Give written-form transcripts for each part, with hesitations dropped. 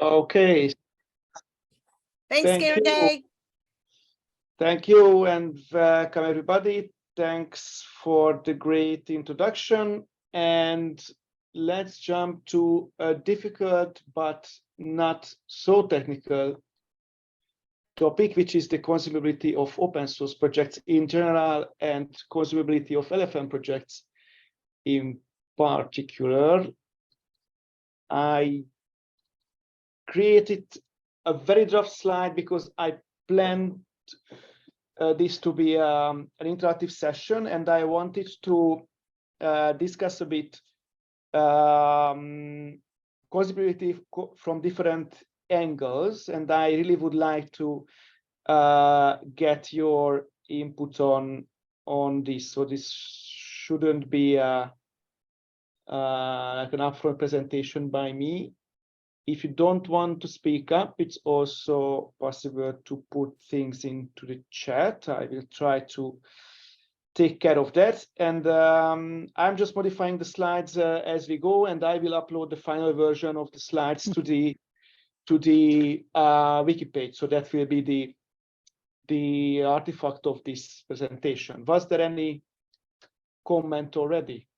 Okay. Thanks, Thank you. Sergey. Thank you and welcome everybody. Thanks for the great introduction. And let's jump to a difficult but not so technical topic, which is the consumability of open source projects in general and consumability of LFN projects in particular. I created a very rough slide because I planned this to be an interactive session, and I wanted to discuss a bit consumability from different angles, and I really would like to get your input on this. So this shouldn't be like an upfront presentation by me. If you don't want to speak up, it's also possible to put things into the chat. I will try to take care of that. And I'm just modifying the slides as we go, and I will upload the final version of the slides to the wiki page. So that will be the artifact of this presentation. Was there any comment already?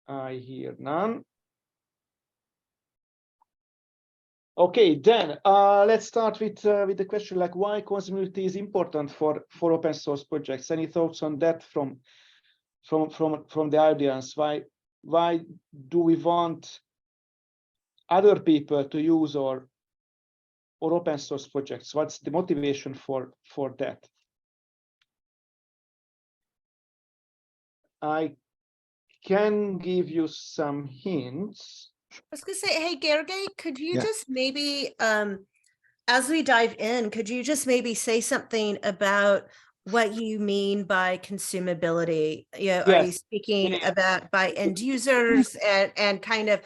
I hear none. Okay, then let's start with the question like why consumability is important for open source projects. Any thoughts on that from the audience? Why do we want other people to use our open source projects? What's the motivation for that? I can give you some hints. I was going to say, hey, Sergey, could you just maybe, as we dive in, could you just maybe say something about what you mean by consumability? Yes. Are you speaking about by end users and kind of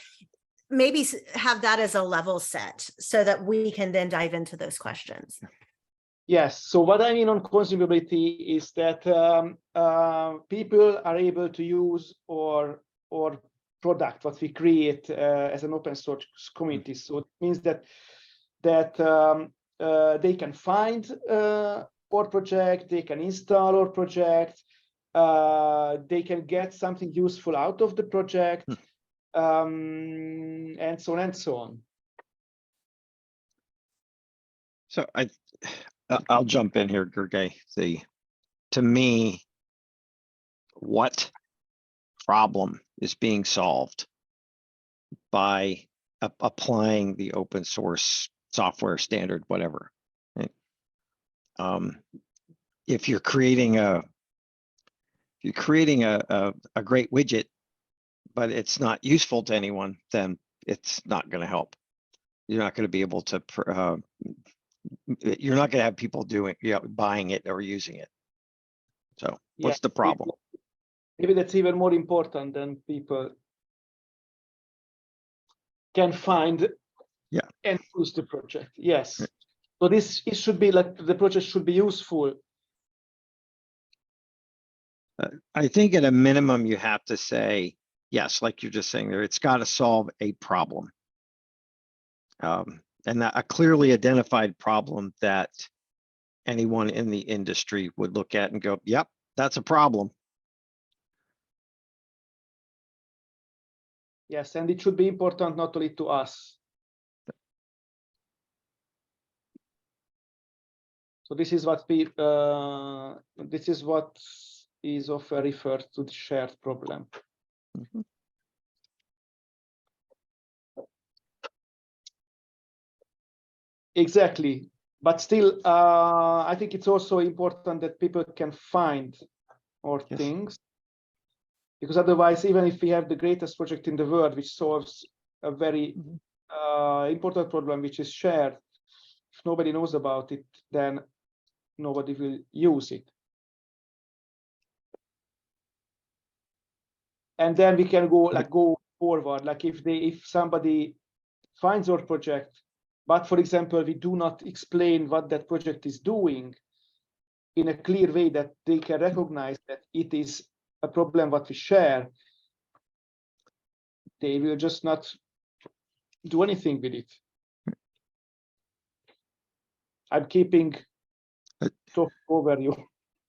maybe have that as a level set so that we can then dive into those questions? Yes. So what I mean on consumability is that people are able to use or product what we create as an open source community. So it means that they can find our project, they can install our project, they can get something useful out of the project, and so on and so on. So I'll jump in here, Sergey. To me, what problem is being solved by applying the open source software standard, whatever. Right? If you're creating a great widget, but it's not useful to anyone, then it's not going to help. You're not going to be able to. You're not going to have people buying it or using it. So what's the problem? Maybe that's even more important than people can find and use the project. Yes. So it should be like the project should be useful. I think at a minimum you have to say, yes, like you're just saying there, it's got to solve a problem. And a clearly identified problem that anyone in the industry would look at and go, yep, that's a problem. Yes, and it should be important not only to us. So this is what is often referred to the shared problem. Mm-hmm. Exactly, but still, I think it's also important that people can find our things. Because otherwise, even if we have the greatest project in the world, which solves a very important problem, which is shared, if nobody knows about it, then nobody will use it. And then we can go forward. Like if somebody finds our project, but for example, we do not explain what that project is doing in a clear way that they can recognize that it is a problem what we share, they will just not do anything with it. I'm keeping talk over you.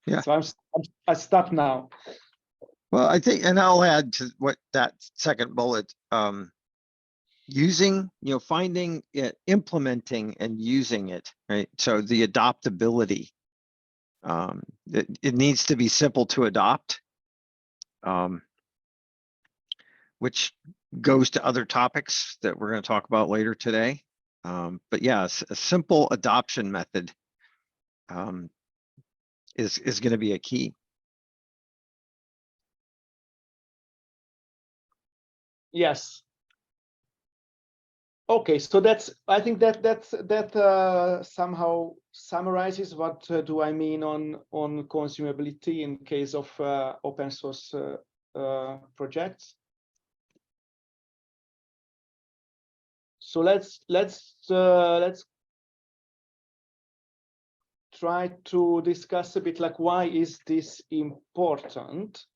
Yeah. So I stop now. Well, I think, and I'll add to what that second bullet, using, finding it, implementing and using it, right? So the adoptability, it needs to be simple to adopt, which goes to other topics that we're going to talk about later today. But yeah, a simple adoption method is going to be a key. Yes. Okay, so I think that somehow summarizes what do I mean on consumability in case of open source projects. So let's try to discuss a bit like why is this important?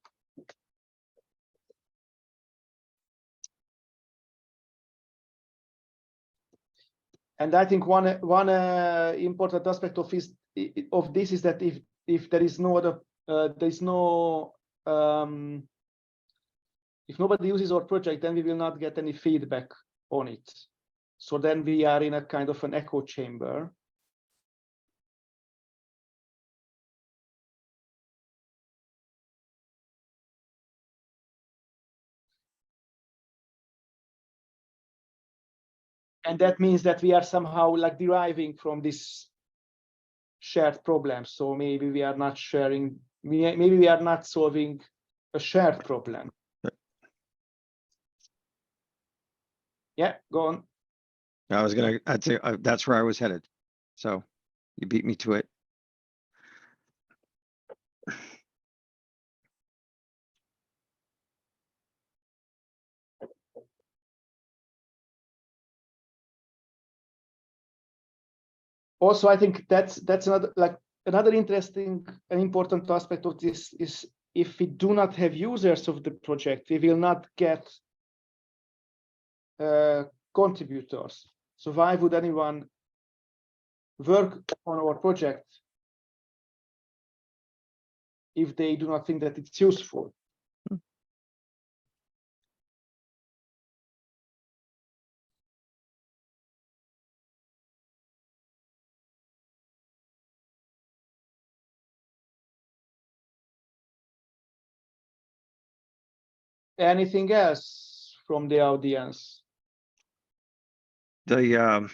And I think one important aspect of this is that if there is no other if nobody uses our project, then we will not get any feedback on it. So then we are in a kind of an echo chamber. And that means that we are somehow like deriving from this shared problem. So maybe we are not sharing, maybe we are not solving a shared problem. Yeah, go on. I'd say that's where I was headed. So you beat me to it. Also, I think that's another interesting and important aspect of this is if we do not have users of the project, we will not get contributors. So why would anyone work on our project if they do not think that it's useful? Anything else from the audience? The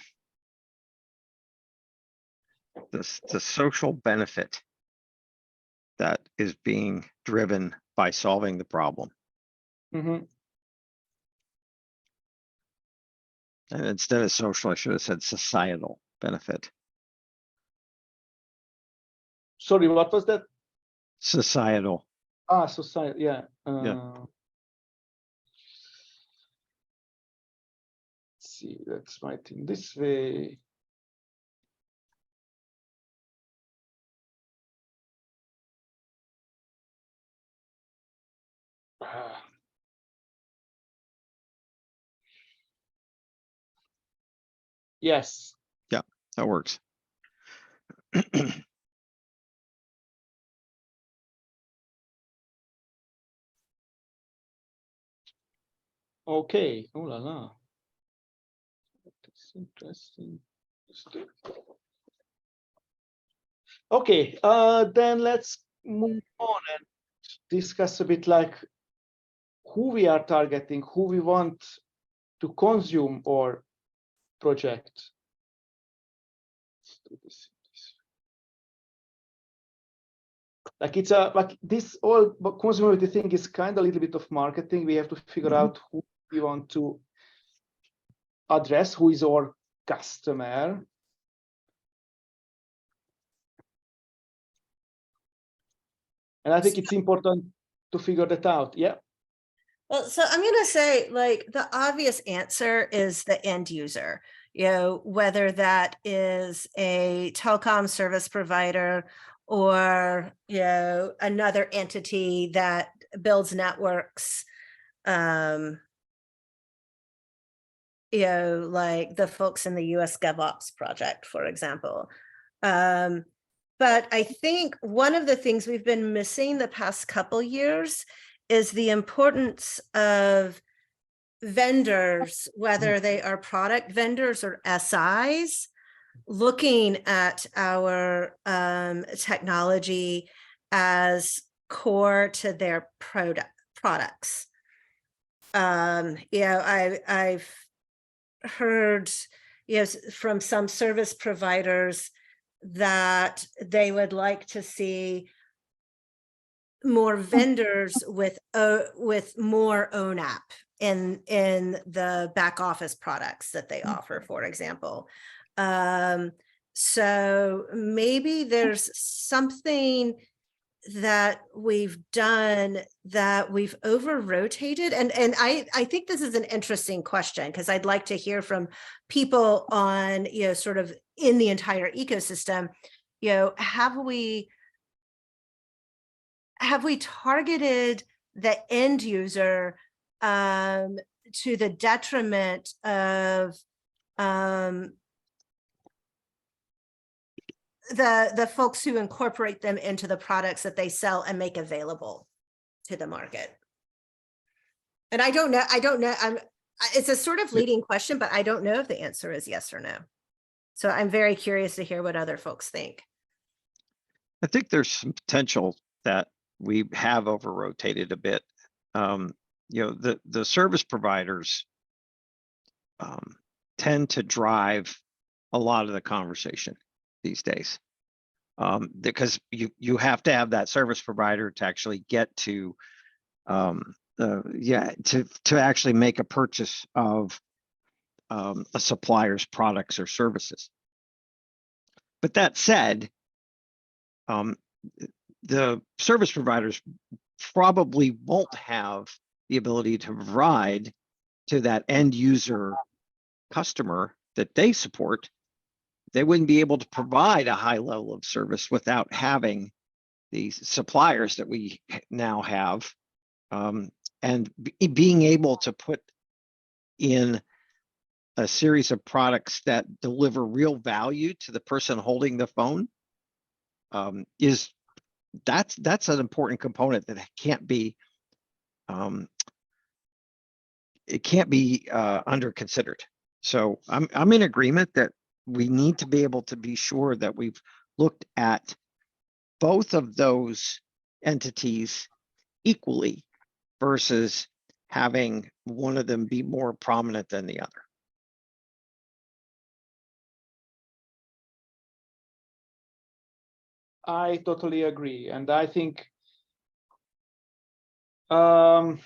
social benefit that is being driven by solving the problem. Mm-hmm. And instead of social, I should have said societal benefit. Sorry, what was that? Societal. Ah, society. Yeah. Yeah. Let's see. Let's write in this way. Yes. Yeah, that works. Okay. Oh la la. That's interesting. Okay. Then let's move on and discuss a bit like who we are targeting, who we want to consume our project. Let's do this. Like it's like this all consumability thing is kind of a little bit of marketing. We have to figure out who we want to address, who is our customer. And I think it's important to figure that out. Yeah. Well, so I'm going to say, like, the obvious answer is the end user, whether that is a telecom service provider or, another entity that builds networks. like the folks in the US GovOps project, for example. But I think one of the things we've been missing the past couple years is the importance of vendors, whether they are product vendors or SIs, looking at our technology as core to their products. I've heard from some service providers that they would like to see more vendors with more own app in the back office products that they offer, for example. So maybe there's something that we've done that we've over rotated, and I think this is an interesting question, because I'd like to hear from people on sort of in the entire ecosystem. Have we targeted the end user to the detriment of the folks who incorporate them into the products that they sell and make available to the market? And I don't know. It's a sort of leading question, but I don't know if the answer is yes or no. So I'm very curious to hear what other folks think. I think there's some potential that we have over rotated a bit. The service providers tend to drive a lot of the conversation these days, because you have to have that service provider to actually get to to actually make a purchase of a supplier's products or services. But that said, the service providers probably won't have the ability to provide to that end user customer that they support. They wouldn't be able to provide a high level of service without having these suppliers that we now have, and being able to put in a series of products that deliver real value to the person holding the phone. That's an important component that can't be under considered. So I'm in agreement that we need to be able to be sure that we've looked at both of those entities equally versus having one of them be more prominent than the other. I totally agree, and I think I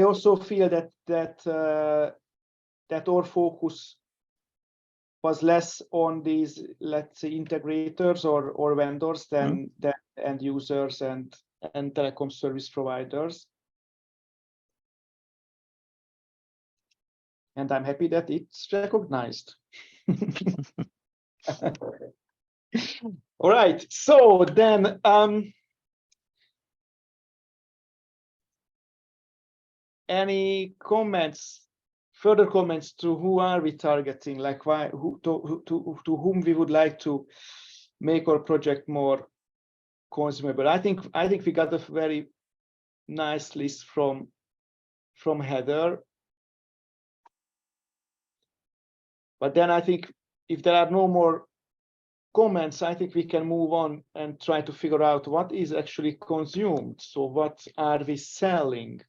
also feel that our focus was less on these, let's say, integrators or vendors than end users and telecom service providers. And I'm happy that it's recognized. All right, so then any comments, further comments to who are we targeting, like to whom we would like to make our project more consumable? I think we got a very nice list from Heather. But then I think if there are no more comments, I think we can move on and try to figure out what is actually consumed. So what are we selling?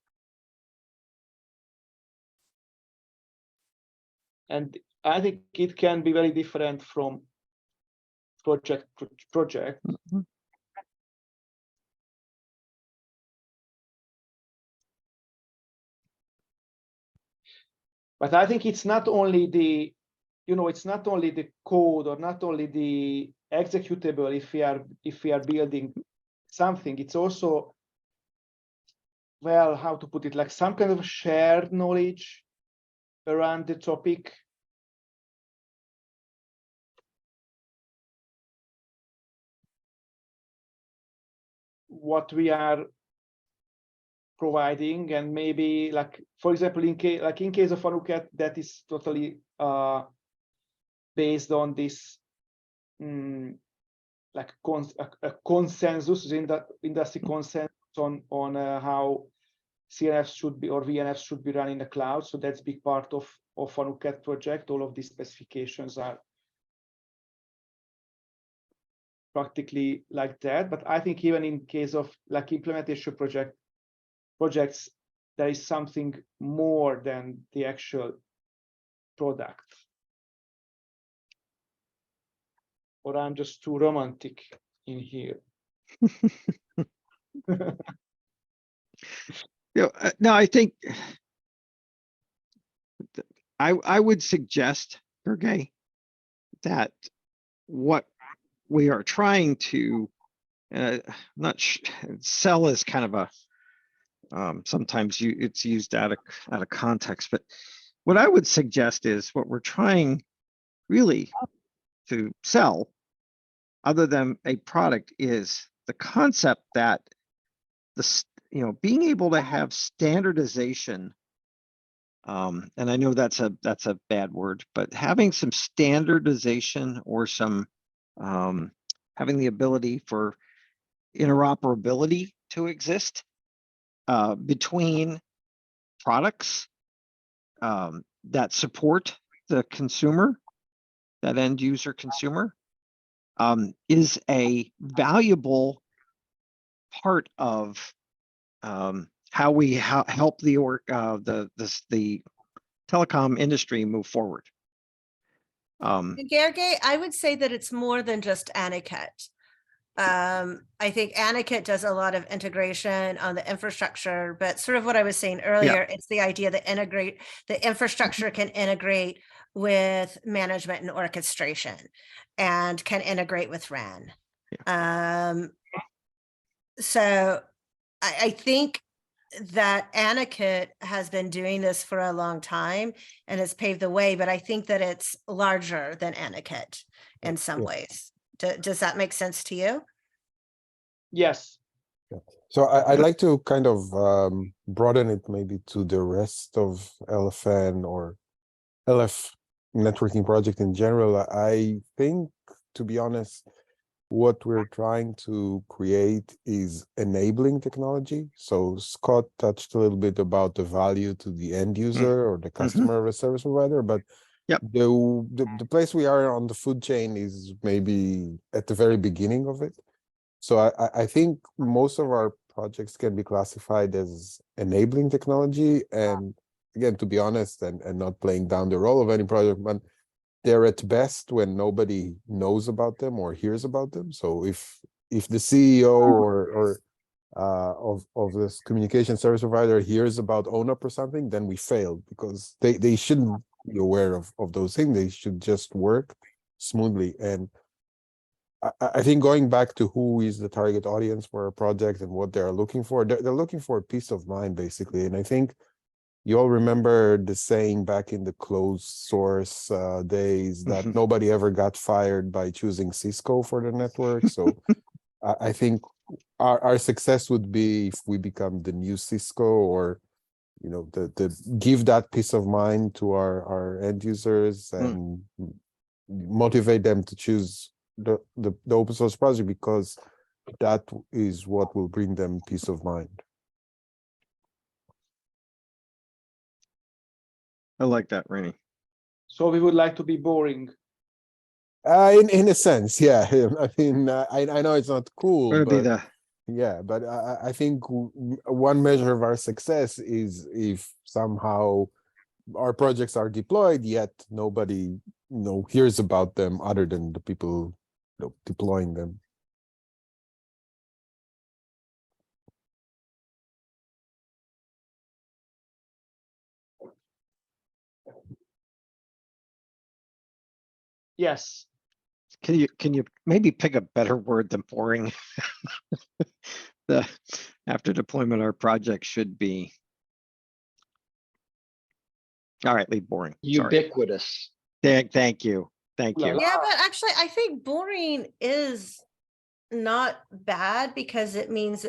And I think it can be very different from project to project. Mm-hmm. But I think it's not only the, it's not only the code or not only the executable if we are building something. It's also, well, how to put it, like some kind of shared knowledge around the topic. What we are providing, and maybe like, for example, in case of Anuket, that is totally based on this like a consensus in the industry consensus on how CNFs should be, or VNFs should be run in the cloud. So that's big part of Anuket project. All of these specifications are practically like that. But I think even in case of like implementation projects, there is something more than the actual product. Or I'm just too romantic in here. No, I think I would suggest, Sergey, that what we are trying to sell is kind of a sometimes it's used out of context, but what I would suggest is what we're trying really to sell, other than a product, is the concept that being able to have standardization, and I know that's a bad word, but having some standardization or some having the ability for interoperability to exist between products that support the consumer, that end user consumer, is a valuable part of how we help the telecom industry move forward. Gergely, I would say that it's more than just Aniket. I think Aniket does a lot of integration on the infrastructure, but sort of what I was saying earlier, it's the idea that the infrastructure can integrate with management and orchestration, and can integrate with RAN. So I think that Aniket has been doing this for a long time and has paved the way, but I think that it's larger than Aniket in some ways. Does that make sense to you? Yes. So I'd like to kind of broaden it maybe to the rest of LFN or LF networking project in general. I think, to be honest, what we're trying to create is enabling technology. So Scott touched a little bit about the value to the end user or the customer of a service provider, but the place we are on the food chain is maybe at the very beginning of it. So I think most of our projects can be classified as enabling technology. And again, to be honest, and not playing down the role of any project, but they're at best when nobody knows about them or hears about them. So if the CEO or of this communication service provider hears about ONUP or something, then we failed, because they shouldn't be aware of those things. They should just work smoothly. And I think going back to who is the target audience for a project and what they're looking for, they're looking for peace of mind, basically. And I think you all remember the saying back in the closed source days that nobody ever got fired by choosing Cisco for the network. So I think our success would be if we become the new Cisco, or the give that peace of mind to our end users and motivate them to choose the open source project, because that is what will bring them peace of mind. I like that, Rainey. So we would like to be boring. In a sense, yeah. I mean, I know it's not cool, but yeah, but I think one measure of our success is if somehow our projects are deployed, yet nobody hears about them other than the people deploying them. Yes. Can you maybe pick a better word than boring? After deployment, our project should be. All right, leave boring. Ubiquitous. Thank you. Thank you. Yeah, but actually, I think boring is not bad, because it means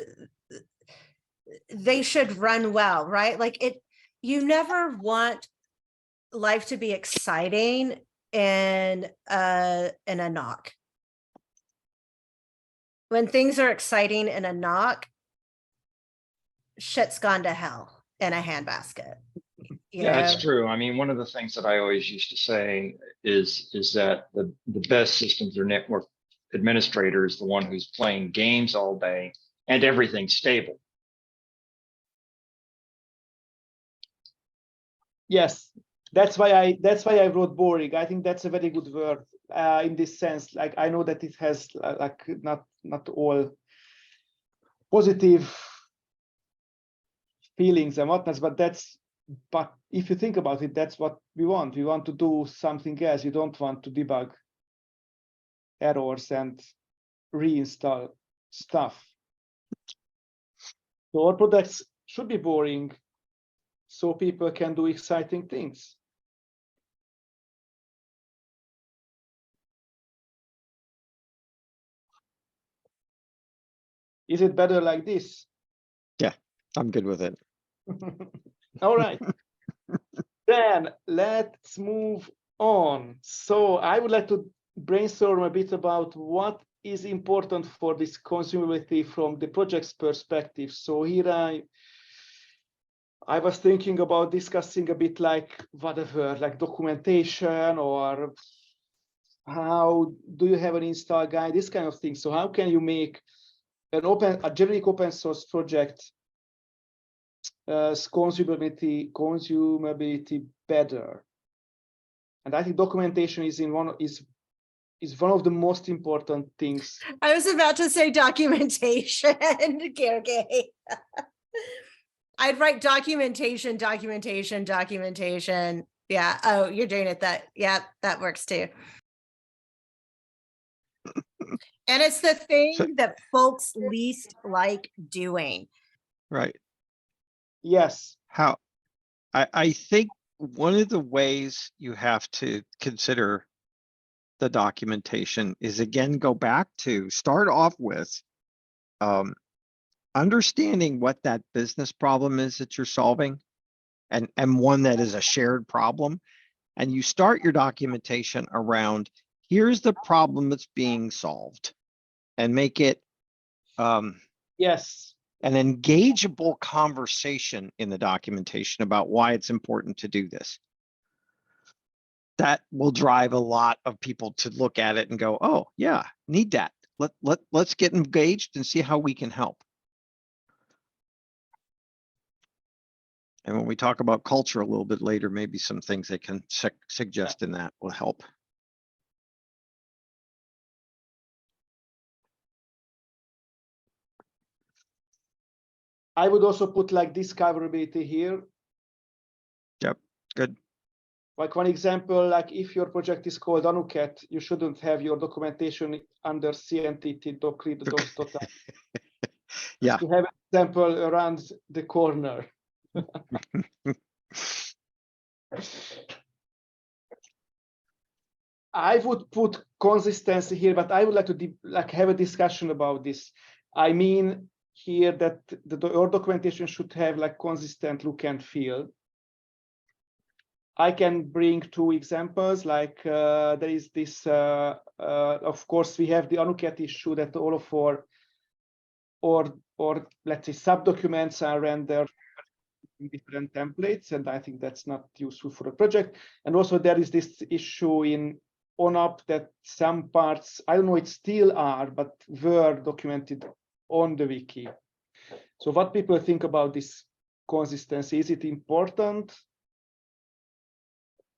they should run well, right? Like you never want life to be exciting in a knock. When things are exciting in a knock, shit's gone to hell in a handbasket. Yeah, it's true. I mean, one of the things that I always used to say is that the best systems or network administrator is the one who's playing games all day and everything's stable. Yes, that's why I wrote boring. I think that's a very good word in this sense. Like, I know that it has like not all positive feelings and whatnot, but if you think about it, that's what we want. We want to do something else. You don't want to debug errors and reinstall stuff. So our products should be boring so people can do exciting things. Is it better like this? Yeah, I'm good with it. All right. Then let's move on. So I would like to brainstorm a bit about what is important for this consumability from the project's perspective. So here I was thinking about discussing a bit like whatever, like documentation, or how do you have an install guide, this kind of thing. So how can you make a generic open source project consumability better? And I think documentation is one of the most important things. I was about to say documentation, Gergely. I'd write documentation. Yeah. Oh, you're doing it. Yeah, that works too. And it's the thing that folks least like doing. Right. Yes. I think one of the ways you have to consider the documentation is, again, go back to start off with understanding what that business problem is that you're solving, and one that is a shared problem. And you start your documentation around, here's the problem that's being solved, and make it yes, an engageable conversation in the documentation about why it's important to do this. That will drive a lot of people to look at it and go, oh yeah, need that. Let's get engaged and see how we can help. And when we talk about culture a little bit later, maybe some things they can suggest in that will help. I would also put like discoverability here. Yep, good. Like one example, like if your project is called Anuket, you shouldn't have your documentation under cntt.read.docs. Yeah. You have an example around the corner. I would put consistency here, but I would like to have a discussion about this. I mean here that your documentation should have like consistent look and feel. I can bring two examples. Like there is this, of course, we have the Anuket issue that all of our, or let's say subdocuments are rendered in different templates, and I think that's not useful for a project. And also there is this issue in ONUP that some parts, I don't know, it still are, but were documented on the wiki. So what people think about this consistency? Is it important?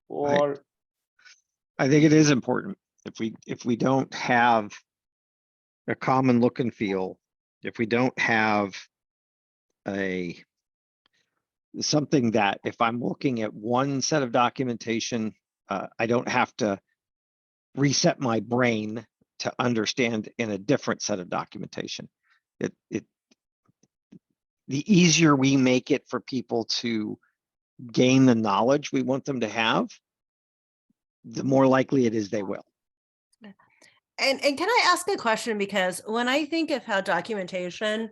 Or I think it is important. If we don't have a common look and feel, if we don't have something that if I'm looking at one set of documentation, I don't have to reset my brain to understand in a different set of documentation. The easier we make it for people to gain the knowledge we want them to have, the more likely it is they will. And can I ask a question? Because when I think of how documentation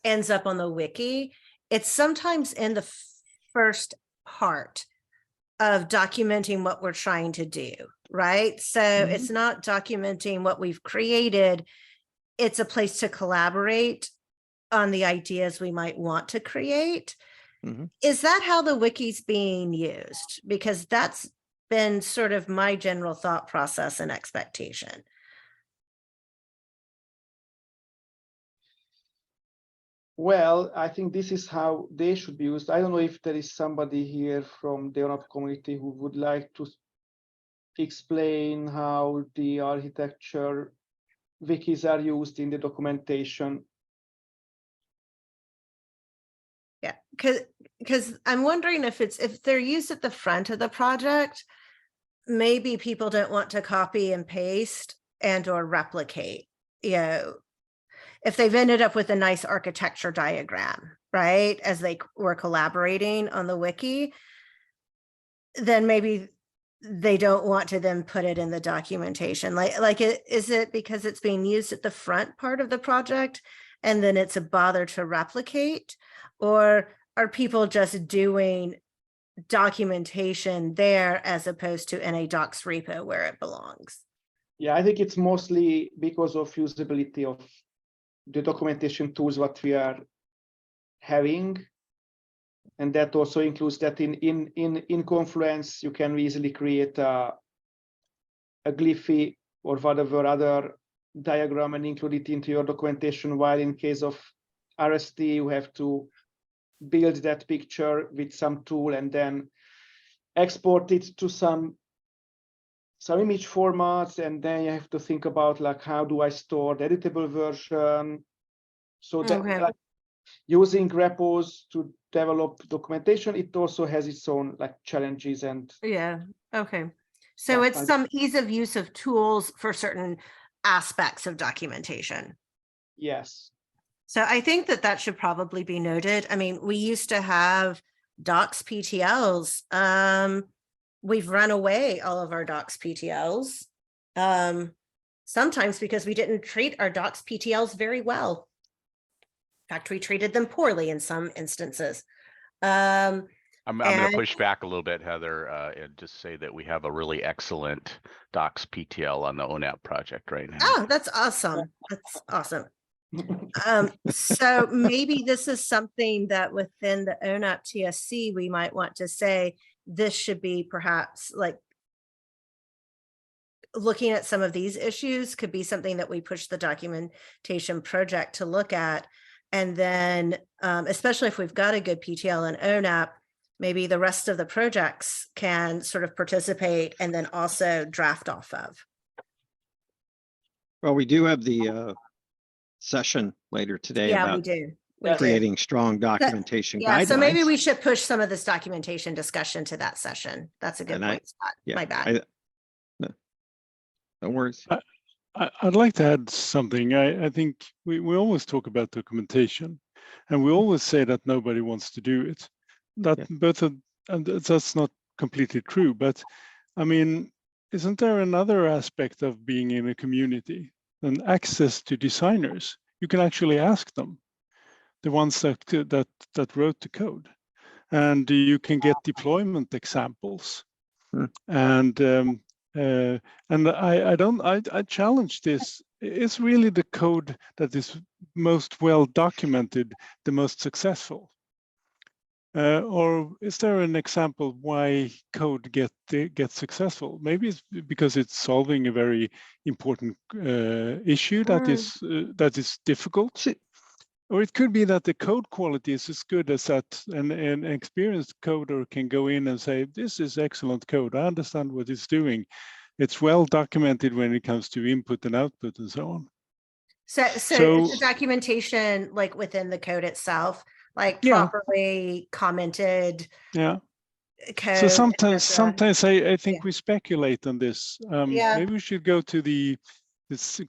ends up on the wiki, it's sometimes in the first part of documenting what we're trying to do, right? So it's not documenting what we've created. It's a place to collaborate on the ideas we might want to create. Is that how the wiki's being used? Because that's been sort of my general thought process and expectation. Well, I think this is how they should be used. I don't know if there is somebody here from the ONAP community who would like to explain how the architecture wikis are used in the documentation. Yeah, because I'm wondering if they're used at the front of the project, maybe people don't want to copy and paste and or replicate, you know, if they've ended up with a nice architecture diagram, right, as they were collaborating on the wiki, then maybe they don't want to then put it in the documentation. Is it because it's being used at the front part of the project and then it's a bother to replicate? Or are people just doing documentation there as opposed to in a docs repo where it belongs? Yeah, I think it's mostly because of usability of the documentation tools what we are having, and that also includes that in Confluence you can easily create a Glyphy or whatever other diagram and include it into your documentation, while in case of RST you have to build that picture with some tool and then export it to some image formats, and then you have to think about like, how do I store the editable version? So that like, using repos to develop documentation, it also has its own like challenges and okay. So it's some ease of use of tools for certain aspects of documentation. Yes. So I think that should probably be noted. I mean, we used to have docs PTLs. We've run away all of our docs PTLs, sometimes because we didn't treat our docs PTLs very well. In fact, we treated them poorly in some instances. I'm going to push back a little bit, Heather, and just say that we have a really excellent docs PTL on the ONAP project right now. Oh, that's awesome. That's awesome. So maybe this is something that within the ONAP TSC, we might want to say, this should be perhaps like looking at some of these issues could be something that we push the documentation project to look at. And then, especially if we've got a good PTL and ONAP, maybe the rest of the projects can sort of participate and then also draft off of. Well, we do have the session later today Yeah, about we do. creating strong documentation Yeah, guidelines. so maybe we should push some of this documentation discussion to that session. That's a good point, Scott. Yeah, my bad. No worries. I'd like to add something. I think we always talk about documentation, and we always say that nobody wants to do it. And that's not completely true. But I mean, isn't there another aspect of being in a community and access to designers? You can actually ask them, the ones that wrote the code, and you can get deployment examples. And I challenge this. Is really the code that is most well documented the most successful? Or is there an example why code gets successful? Maybe it's because it's solving a very important issue that is difficult. Or it could be that the code quality is as good as that an experienced coder can go in and say, this is excellent code. I understand what it's doing. It's well documented when it comes to input and output and so on. So it's the documentation like within the code itself, like properly commented. Yeah. Code, so sometimes I think we speculate on this. Maybe we should go to the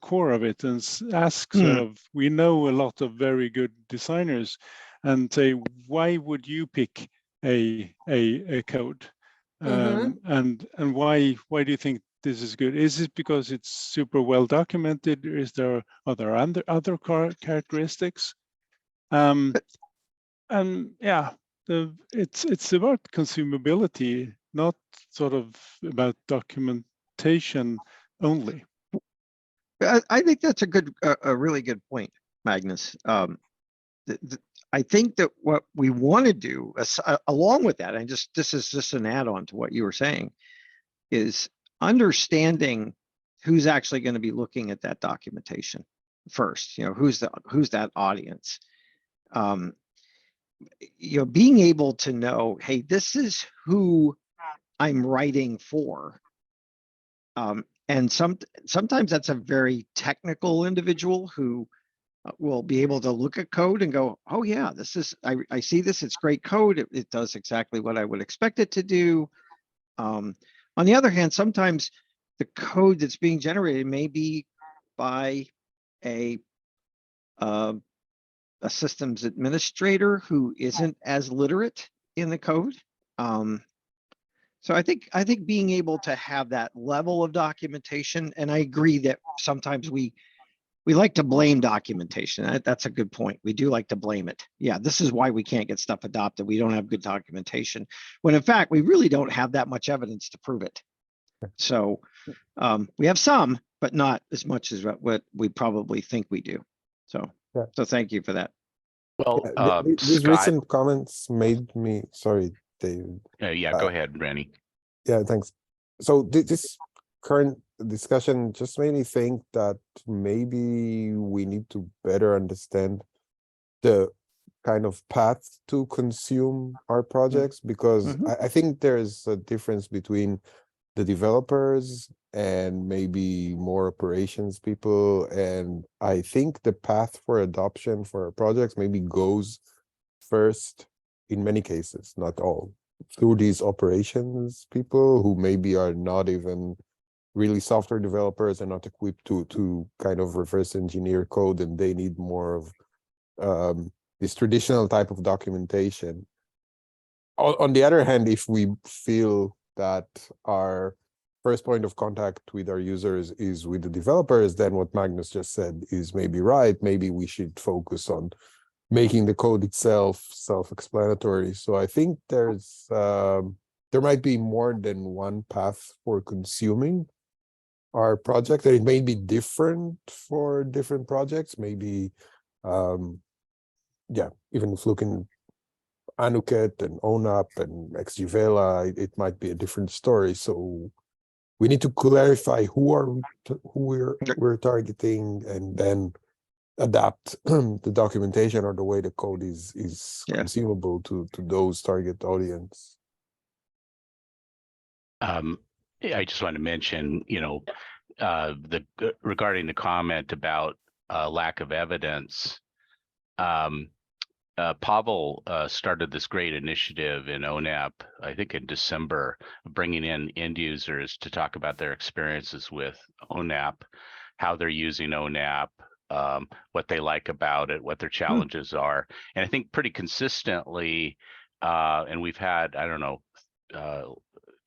core of it and ask sort of, we know a lot of very good designers, and say, why would you pick a code? And why do you think this is good? Is it because it's super well documented? Is there other characteristics? And yeah, it's about consumability, not sort of about documentation only. I think that's a really good point, Magnus. I think that what we want to do, along with that, and this is just an add-on to what you were saying, is understanding who's actually going to be looking at that documentation first. Who's that audience. Being able to know, hey, this is who I'm writing for. And sometimes that's a very technical individual who will be able to look at code and go, oh yeah, I see this, it's great code. It does exactly what I would expect it to do. On the other hand, sometimes the code that's being generated may be by a systems administrator who isn't as literate in the code. So I think being able to have that level of documentation, and I agree that sometimes we like to blame documentation. That's a good point. We do like to blame it. Yeah, this is why we can't get stuff adopted. We don't have good documentation, when in fact we really don't have that much evidence to prove it. So we have some, but not as much as what we probably think we do. So thank you for that. Well, these Scott, recent comments made me, sorry, David. yeah, go ahead, Randy. Yeah, thanks. So this current discussion just made me think that maybe we need to better understand the kind of path to consume our projects, because I think there's a difference between the developers and maybe more operations people. And I think the path for adoption for our projects maybe goes first, in many cases, not all, through these operations people who maybe are not even really software developers and not equipped to kind of reverse engineer code, and they need more of this traditional type of documentation. On the other hand, if we feel that our first point of contact with our users is with the developers, then what Magnus just said is maybe right. Maybe we should focus on making the code itself self-explanatory. So I think there might be more than one path for consuming our project, and it may be different for different projects. Maybe, even if looking Anuket and ONAP and XGVela, it might be a different story. So we need to clarify who we're targeting, and then adapt the documentation or the way the code is consumable to those target audience. I just want to mention, regarding the comment about lack of evidence. Pavel started this great initiative in ONAP, I think in December, bringing in end users to talk about their experiences with ONAP, how they're using ONAP, what they like about it, what their challenges are. And I think pretty consistently, and we've had, I don't know,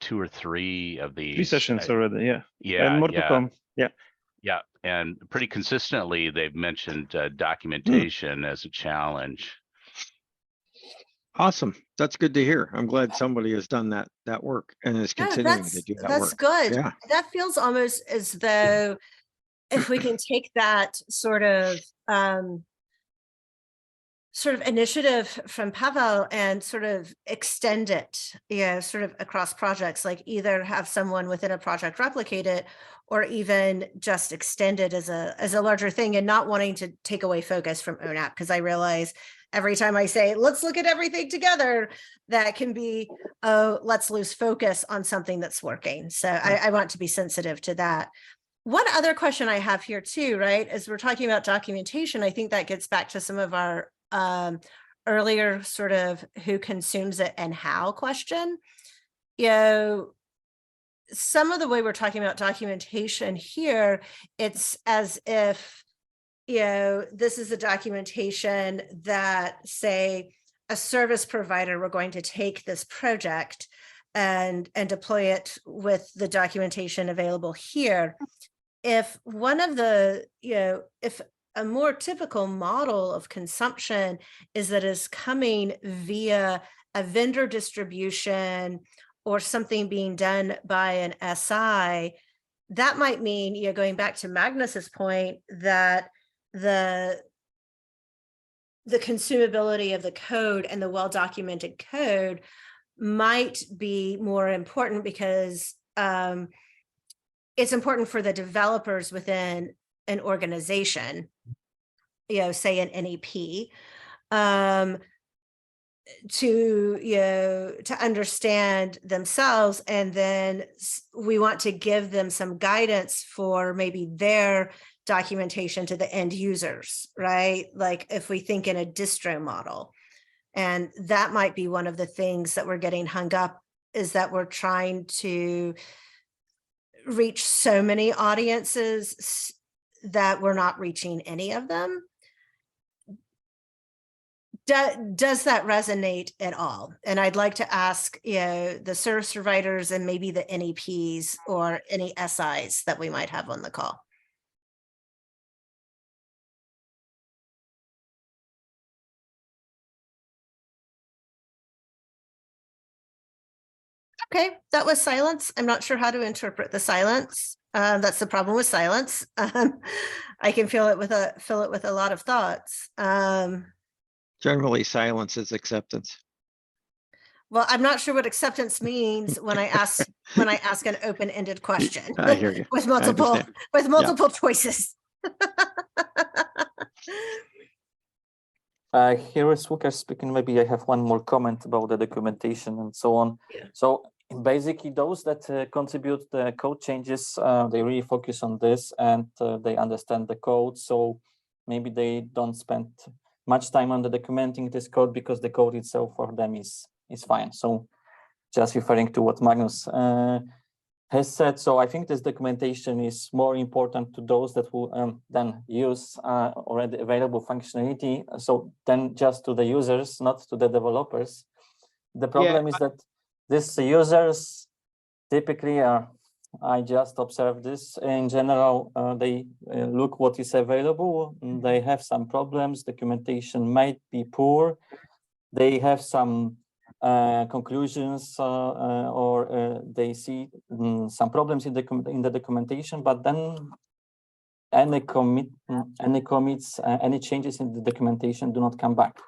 2 or 3 of these. 3 sessions already, yeah. Yeah. And more to come. Yeah. Yeah. And pretty consistently, they've mentioned documentation as a challenge. Awesome. That's good to hear. I'm glad somebody has done that work and is continuing to do that work. That's good. Yeah. That feels almost as though if we can take that sort of initiative from Pavel and sort of extend it, sort of across projects, like either have someone within a project replicate it, or even just extend it as a larger thing, and not wanting to take away focus from ONAP, because I realize every time I say, let's look at everything together, that can be, oh, let's lose focus on something that's working. So I want to be sensitive to that. One other question I have here too, right, as we're talking about documentation, I think that gets back to some of our earlier sort of who consumes it and how question. Some of the way we're talking about documentation here, it's as if, this is a documentation that, say, a service provider, we're going to take this project and deploy it with the documentation available here. If one of the, if a more typical model of consumption is that is coming via a vendor distribution or something being done by an SI. That might mean, you know, going back to Magnus's point, that the consumability of the code and the well-documented code might be more important because it's important for the developers within an organization, you know, say an NEP, to, you know, to understand themselves. And then we want to give them some guidance for maybe their documentation to the end users, right? Like if we think in a distro model, and that might be one of the things that we're getting hung up, is that we're trying to reach so many audiences that we're not reaching any of them. Does that resonate at all? And I'd like to ask, you know, the service providers and maybe the NEPs or any SIs that we might have on the call. Okay, that was silence. I'm not sure how to interpret the silence. That's the problem with silence. I can fill it with a lot of thoughts. Generally, silence is acceptance. Well, I'm not sure what acceptance means when I ask an open-ended question. I hear you. with multiple choices. Here is Łukasz speaking. Maybe I have one more comment about the documentation and so on. Yeah. So basically, those that contribute the code changes, they really focus on this and they understand the code. So maybe they don't spend much time on the documenting this code because the code itself for them is fine. So just referring to what Magnus has said. So I think this documentation is more important to those that will then use already available functionality. So then just to the users, not to the developers. The problem is that these users typically are, I just observed this in general, they look what is available. They have some problems. Documentation might be poor. They have some conclusions or they see some problems in the documentation, but then any commits, any changes in the documentation do not come back,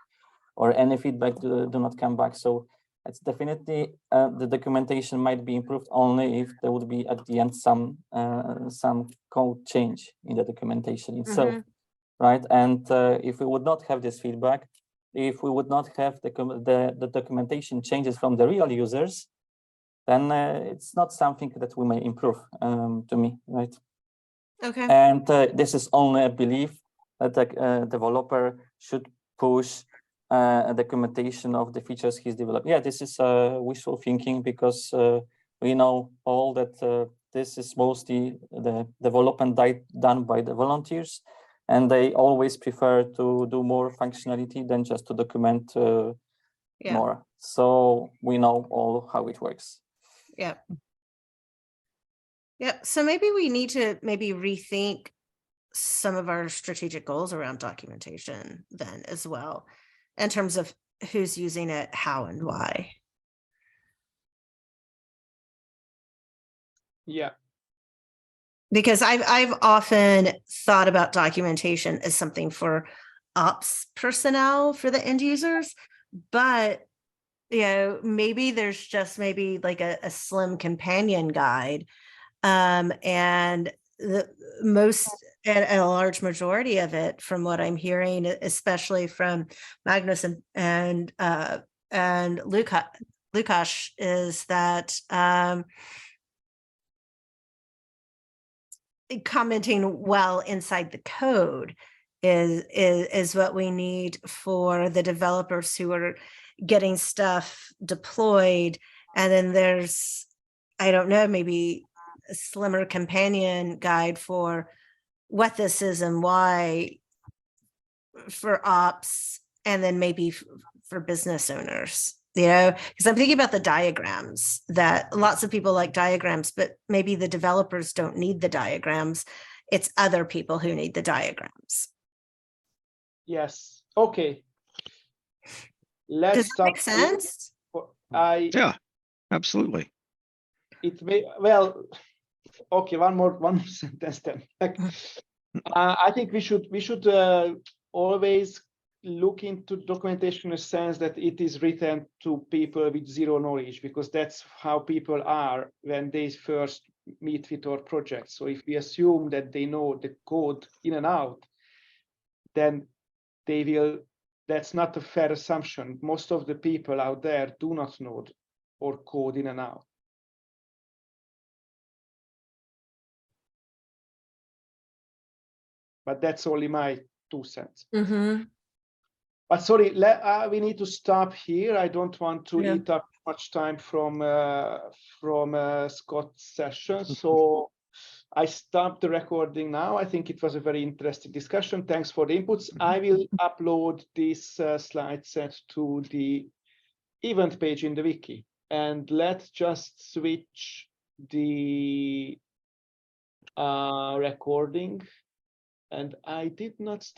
or any feedback do not come back. So it's definitely the documentation might be improved only if there would be at the end some code change in the documentation itself, right? And if we would not have this feedback, if we would not have the documentation changes from the real users, then it's not something that we may improve, to me, right? Okay. And this is only a belief that the developer should push a documentation of the features he's developed. Yeah, this is wishful thinking because we know all that this is mostly the development done by the volunteers, and they always prefer to do more functionality than just to document more. So we know all how it works. Yeah. Yeah. So maybe we need to rethink some of our strategic goals around documentation then as well, in terms of who's using it, how and why. Yeah. Because I've often thought about documentation as something for ops personnel for the end users, but you know, maybe there's just like a slim companion guide, and the most and a large majority of it, from what I'm hearing, especially from Magnus and Łukasz, is that commenting well inside the code is what we need for the developers who are getting stuff deployed. And then there's, I don't know, maybe a slimmer companion guide for what this is and why for ops, and then maybe for business owners. You know, because I'm thinking about the diagrams, that lots of people like diagrams, but maybe the developers don't need the diagrams. It's other people who need the diagrams. Yes. Okay. Let's Does that stop make here. sense? Yeah, absolutely. It may, well, okay, one more sentence then. I think we should always look into documentation in a sense that it is written to people with zero knowledge, because that's how people are when they first meet with our project. So if we assume that they know the code in and out, then they will, that's not a fair assumption. Most of the people out there do not know or code in and out. But that's only my 2 cents. Mm-hmm. But sorry, we need to stop here. I don't want to eat up much time from Scott's session. So I stopped the recording now. I think it was a very interesting discussion. Thanks for the inputs. I will upload this slide set to the event page in the wiki. And let's just switch the recording. And I did not stop.